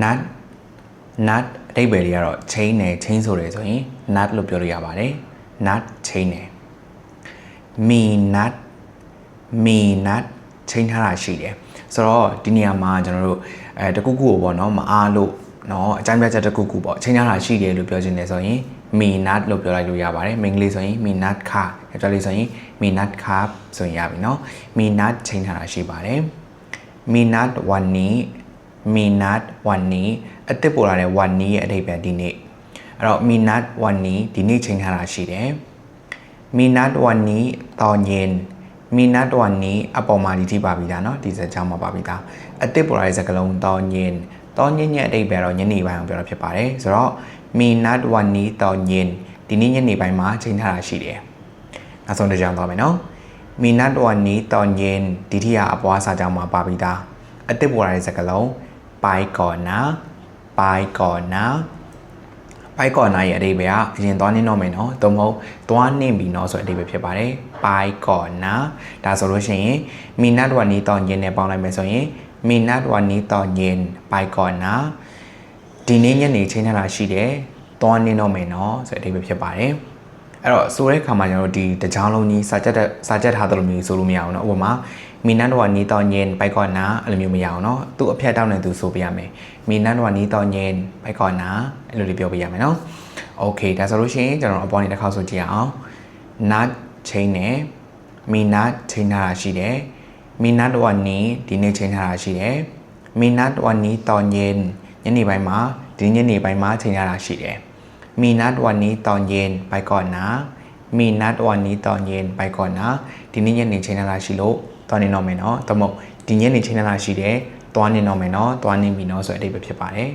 nut nut အဓိပ္ပာယ်တွေကတော့ chain နဲ့ chain ဆိုတယ်ဆိုရင် nut လို့ပြောလို့ရပါတယ် nut chain နဲ့ me nut chain ထားတာရှိတယ်ဆိုတော့ဒီနေရာမှာကျွန်တော်တို့တခုခုကိုပေါ့နော်မအားလို့เนาะအကြမ်းပြချက်တခုခုပေါ့ chain ထားတာရှိတယ်လို့ပြောချင်တယ်ဆိုရင် me nut လို့ပြောလိုက်လို့ရပါတယ်မင်္ဂလိပ်ဆိုရင် me nut car ပြောလို့ဆိုရင် me nut car ဆိုရင်ရပြီเนาะ me nut chain ထားတာရှိပါတယ် me nut one knee me nut one knee အစ်စ်ပေါ်လာတဲ့ one knee ရဲ့အဓိပ္ပာယ်ဒီနေ့အဲ့တော့ me nut one knee ဒီနေ့ chain ထားတာရှိတယ် me nut one knee တော်ညင် me nut one knee အပေါ်မှာဒီထိပါပြီးသားเนาะဒီစကားမှာပါပြီးသားအစ်စ်ပေါ်လာတဲ့စကားလုံးတော်ညင်ရဲ့အဓိပ္ပာယ်တော့ညနေပိုင်းအောင်ပြောတာဖြစ်ပါတယ်ဆိုတော့ me nut one knee တော်ညင်ဒီနေ့ညနေပိုင်းမှာ chain ထားတာရှိတယ်နောက်ဆုံးတစ်ကြောင်းသွားမယ်เนาะ me nut one knee တော်ညင်ဒီထိကအပေါ်အစားကြောင်းမှာပါပြီးသားအစ်စ်ပေါ်လာတဲ့စကားလုံး by corner ရဲ့အဓိပ္ပာယ်ကအရင်သွားနေတော့မယ်နော်သို့မဟုတ်သွားနေပြီနော်ဆိုတဲ့အဓိပ္ပာယ်ဖြစ်ပါတယ် by corner ဒါဆိုလို့ရှိရင် me nut one knee တောင်းညင်နဲ့ပေါင်းလိုက်မယ်ဆိုရင် me nut one knee တောင်းညင် by corner ဒီနေ့ညနေချင်းထားတာရှိတယ်သွားနေတော့မယ်နော်ဆိုတဲ့အဓိပ္ပာယ်ဖြစ်ပါတယ်အဲ့တော့ဆိုတဲ့အခါမှာကျွန်တော်တို့ဒီတကြောင်လုံးကြီးစာချက်ထားသလိုမျိုးဆိုလို့မရအောင်เนาะဥပမာ me nut one knee တောင်းညင် by corner အဲ့လိုမျိုးမရအောင်เนาะသူ့အဖြတ်တောင်းနေသူဆိုပြရမယ် me nut one knee တောင်းညင် by corner အဲ့လိုလေးပြောပြရမယ်เนาะโอเคဒါဆိုလို့ရှိရင်ကျွန်တော်အပေါ်နေတစ်ခါဆိုကြည့်အောင် nut chain နဲ့ me nut chain ထားတာရှိတယ် me nut one knee ဒီနေ့ chain ထားတာရှိတယ် me nut one knee တောင်းညင်ညနေပိုင်းမှာဒီညနေပိုင်းမှာ chain ထားတာရှိတယ် me nut one knee တောင်းညင် by corner me nut one knee တောင်းညင် by corner ဒီနေ့ညနေ chain ထားတာရှိလို့သွားနေတော့မယ်เนาะသို့မဟုတ်ဒီညနေ chain ထားတာရှိတယ်သွားနေတော့မယ်เนาะသွားနေပြီเนาะဆိုတဲ့အဓိပ္ပာယ်ဖြစ်ပါတယ်